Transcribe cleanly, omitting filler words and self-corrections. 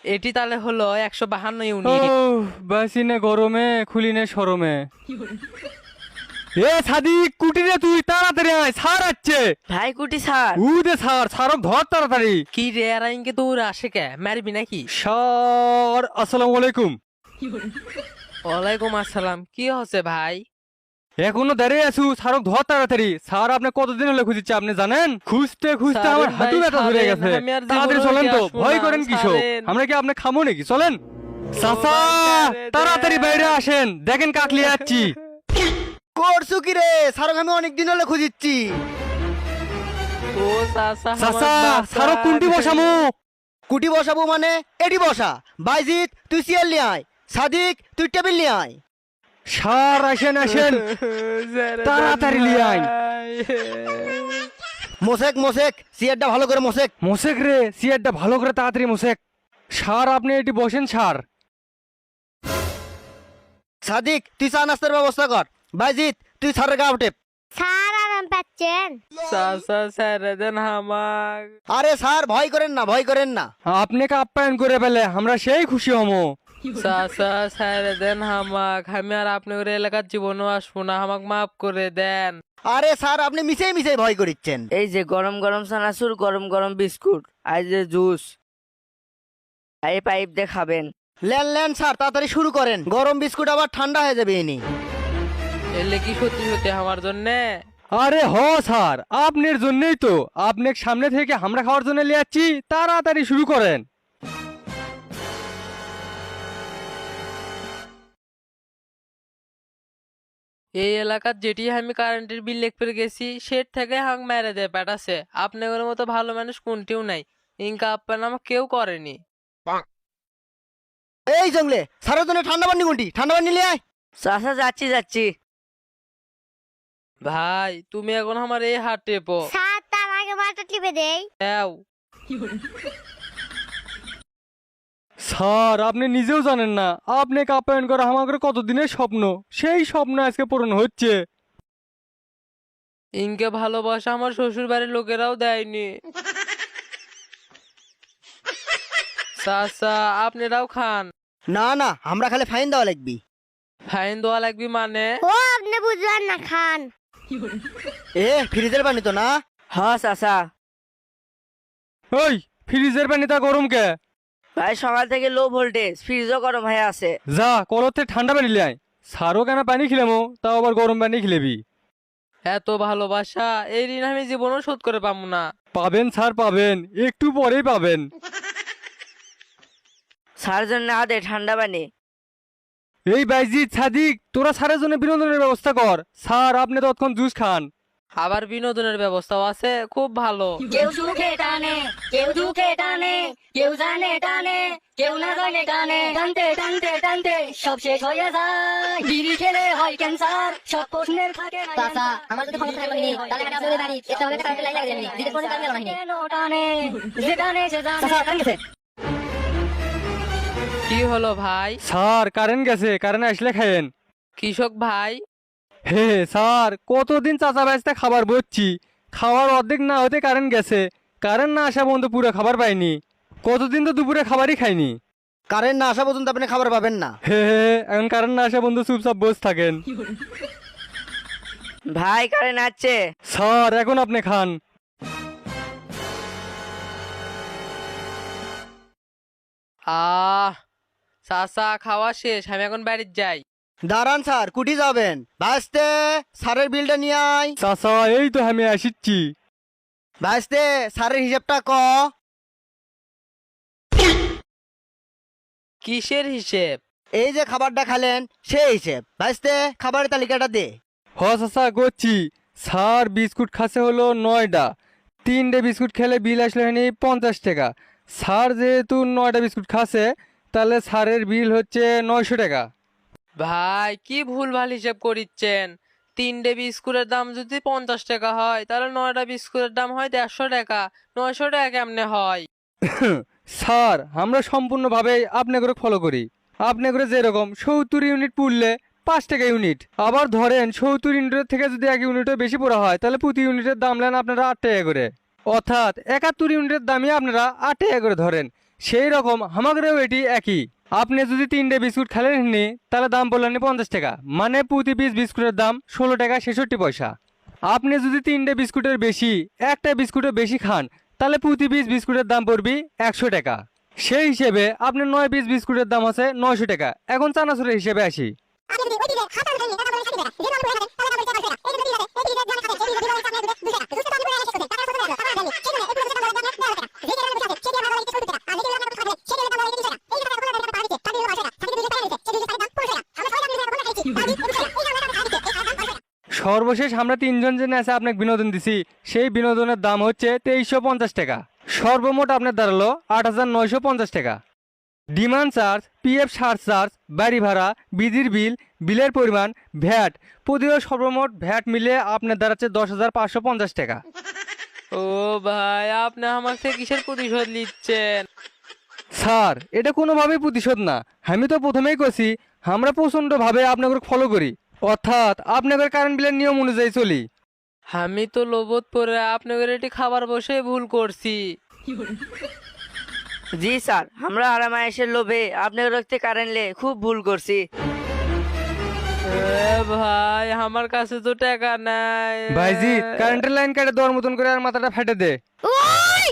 এটি তাহলে হলো 152 ও ইউনিট। বাসিনে গরমে খুলিনে সরমে। এ সাদিক কুটি রে, তুই তাড়াতাড়ি আয়, ছাড় আসছে। ভাই কুটি স্যার। উদে ছাড়, ছাড়ক ধর তাড়াতাড়ি। কি রে আর ইনকে দৌড় আসে কে, মারবি নাকি? স্যার আসসালামু আলাইকুম। ওয়ালাইকুম আসসালাম। কি হচ্ছে ভাই? এখনো দাঁড়িয়ে আছু, ছাড়ক ধর তাড়াতাড়ি। স্যার আপনি কতদিন হলে খুঁজছি আপনি জানেন? খুঁজতে খুঁজতে আমার ছাড়েন হাঁটু ভাই, ব্যথা ধরে ছাড়েন, গেছে। আমি আর তাড়াতাড়ি জীবনেও চলেন কি তো, আসবো ভয় না, করেন কিসব? ছাড়েন। আমরা কি আপনি খামো নাকি? চলেন চাচা, ছাড়ে দে। তাড়াতাড়ি বাইরে আসেন, দেখেন কাকলি যাচ্ছি। করছু কি রে? সারক আমি অনেক দিন হলে খুঁজিচ্ছি। ও চাচা, চাচা আমার ছাড়ক কুন্টি বসামু। কুটি বসাবো মানে এটি বসা। বাইজিৎ তুই চেয়ার নিয়ে আয়, সাদিক তুই টেবিল নিয়ে আয়। স্যার আসেন আসেন, তাড়াতাড়ি লিয়ে আয়। মোশেক মোশেক চেয়ারটা ভালো করে মোশেক। মোশেক রে, চেয়ারটা ভালো করে তাড়াতাড়ি মোশেক। স্যার আপনি এটি বসেন স্যার। সাদিক তুই চা নাস্তার ব্যবস্থা কর। বাইজিৎ তুই সারের গা উঠে। স্যার আরাম পাচ্ছেন? চাচা ছেড়ে দেন হামাক। আরে স্যার ভয় করেন না, ভয় করেন না। আপনাকে আপ্যায়ন করে পেলে আমরা সেই খুশি হমো। চাচা ছেড়ে দেন হামাক, আমি আর আপনার এলাকার জীবনও আসবো না, হামাক মাফ করে দেন। আরে স্যার আপনি মিশাই মিশাই ভয় করিচ্ছেন। এই যে গরম গরম চানাচুর, গরম গরম বিস্কুট, আর যে জুস, এই পাইপ দিয়ে খাবেন। লেন লেন স্যার তাড়াতাড়ি শুরু করেন, গরম বিস্কুট আবার ঠান্ডা হয়ে যাবে এনি। এলে কি সত্যি সত্যি আমার জন্যে? আরে হ স্যার, আপনার জন্যই তো, আপনার সামনে থেকে আমরা খাওয়ার জন্য নিয়ে যাচ্ছি, তাড়াতাড়ি শুরু করেন। এই এলাকার যেটি আমি কারেন্টের বিল লেখতে গেছি সেট থেকে হাং মেরে দেয় পেটাছে। আপনাদের মতো ভালো মানুষ কোনটিও নাই, ইনকা আপ্যায়ন আমাকে কেউ করেনি। এই জঙ্গলে স্যারের জন্য ঠান্ডা পানি কোনটি? ঠান্ডা পানি নিয়ে আয়। চাচা যাচ্ছি যাচ্ছি। ভাই তুমি এখন আমার এই হাত টেপো স্যার তার আগে মাথা টিপে দেই। দাও। স্যার আপনি নিজেও জানেন না, আপনাকে আপ্যায়ন করা আমাদের কতদিনের স্বপ্ন, সেই স্বপ্ন আজকে পূরণ হচ্ছে। ইনকে ভালোবাসা আমার শ্বশুর বাড়ির লোকেরাও দেয়নি। চাচা আপনারাও খান। না না আমরা খালি ফাইন দেওয়া লাগবি। ফাইন দেওয়া লাগবে মানে? ও আপনি বুঝলেন না, খান। এ ফ্রিজের পানি তো না? হ চাচা। ওই ফ্রিজের পানিটা গরম কে? ভাই সকাল থেকে লো ভোল্টেজ, ফ্রিজও গরম হয়ে আছে। যা কলতে ঠান্ডা পানি লিয়ে আয়। স্যারও কেন পানি খিলামো, তাও আবার গরম পানি খিলেবি? এত ভালোবাসা এই ঋণ আমি জীবনও শোধ করে পাবো না। পাবেন স্যার পাবেন, একটু পরেই পাবেন। স্যার জন্য আদে ঠান্ডা পানি। এই বাইজিৎ সাদিক, তোরা স্যারের জন্য বিনোদনের ব্যবস্থা কর। স্যার আপনি তৎক্ষণ জুস খান। আবার বিনোদনের ব্যবস্থাও আছে, খুব ভালো। কেউ সুখে টানে, কেউ দুঃখে টানে, কেউ জানে টানে, কেউ না জানে টানে, টানতে টানতে টানতে সব শেষ হয়ে যায়। বিড়ি খেলে হয় ক্যান্সার, সব প্রশ্নের থাকে চাচা, আমার যদি ক্ষমতা থাকলে নি, তাহলে আমি আপনাদের বাড়ি একটা হলে কারেন্টের লাইন লাগিয়ে দেবনি। দিতে কোনো কারণে লাগাইনি। কেন টানে, যেখানে সে জানে। চাচা, কারেন্ট গেছে। কি হলো ভাই? স্যার কারেন্ট গেছে, কারেন্ট আসলে খায়েন। কৃষক ভাই হে স্যার, কতদিন চাচা বাজতে খাবার বলছি, খাওয়ার অর্ধেক না হতে কারেন্ট গেছে। কারেন্ট না আসা পর্যন্ত পুরো খাবার পাইনি। কতদিন তো দুপুরে খাবারই খাইনি। কারেন্ট না আসা পর্যন্ত আপনি খাবার পাবেন না। হে এখন কারেন্ট না আসা পর্যন্ত চুপচাপ বসে থাকেন। ভাই কারেন্ট আসছে। স্যার এখন আপনি খান। চাচা খাওয়া শেষ, আমি এখন বাড়ির যাই। দাঁড়ান স্যার, কুটি যাবেন? ভাসতে স্যারের বিলটা নিয়ে আয়। চাচা এই তো আমি আসিচ্ছি। ভাসতে স্যারের হিসেবটা ক। কিসের হিসেব? এই যে খাবারটা খালেন সেই হিসেব। ভাসতে খাবারের তালিকাটা দে। হ চাচা করছি। স্যার বিস্কুট খাসে হলো 9টা, 3টে বিস্কুট খেলে বিল আসলে হয়নি 50 টাকা। স্যার যেহেতু 9টা বিস্কুট খাসে, তাহলে স্যারের বিল হচ্ছে 900 টাকা। ভাই কি ভুলভাল হিসেব করিচ্ছেন? 3টে বিস্কুটের দাম যদি 50 টাকা হয়, তাহলে 9টা বিস্কুটের দাম হয় 150 টাকা। 900 টাকা কেমনে হয়? স্যার আমরা সম্পূর্ণভাবে আপনি করে ফলো করি। আপনি করে যেরকম 70 ইউনিট পুড়লে 5 টাকা ইউনিট। আবার ধরেন 70 ইউনিটের থেকে যদি 1 ইউনিটও বেশি পড়া হয়, তাহলে প্রতি ইউনিটের দাম নেন আপনারা 8 টাকা করে। অর্থাৎ 71 ইউনিটের দামই আপনারা 8 টাকা করে ধরেন। সেই রকম আমাদেরও এটি একই। আপনি যদি 3টে বিস্কুট খেলেন নি তাহলে দাম বললেন 50 টাকা, মানে প্রতি পিস বিস্কুটের দাম 16 টাকা 66 পয়সা। আপনি যদি 3টে বিস্কুটের বেশি একটা বিস্কুটের বেশি খান তাহলে প্রতি পিস বিস্কুটের দাম পড়বে 100 টাকা। সেই হিসেবে আপনার 9 পিস বিস্কুটের দাম আছে 900 টাকা। এখন চানাচুরের হিসেবে আসি। সর্বশেষ আমরা 3জন জেনে আছে আপনাকে বিনোদন দিছি, সেই বিনোদনের দাম হচ্ছে 2350 টাকা। সর্বমোট আপনার দাঁড়ালো 8950 টাকা। ডিমান্ড চার্জ, পিএফ চার্জ, বাড়ি ভাড়া, বিদ্যুৎ বিল, বিলের পরিমাণ, ভ্যাট প্রতিও সর্বমোট ভ্যাট মিলে আপনার দাঁড়াচ্ছে 10,550 টাকা। ও ভাই, আপনি আমার থেকে কিসের প্রতিশোধ নিচ্ছেন? স্যার এটা কোনোভাবেই প্রতিশোধ না, আমি তো প্রথমেই কছি আমরা প্রচণ্ডভাবে আপনাকে ফলো করি, অর্থাৎ আপনাদের কারেন্ট বিলের নিয়ম অনুযায়ী চলি। আমি তো লোভত পরে আপনাদের এটি খাবার বসে ভুল করছি। জি স্যার, আমরা আরামায়েশের লোভে আপনার রক্তে কারেন্টলে খুব ভুল করছি। এ ভাই, আমার কাছে তো টাকা নাই। ভাইজি কারেন্টের লাইন কেটে দেওয়ার মতন করে আর মাথাটা ফেটে দে। ওই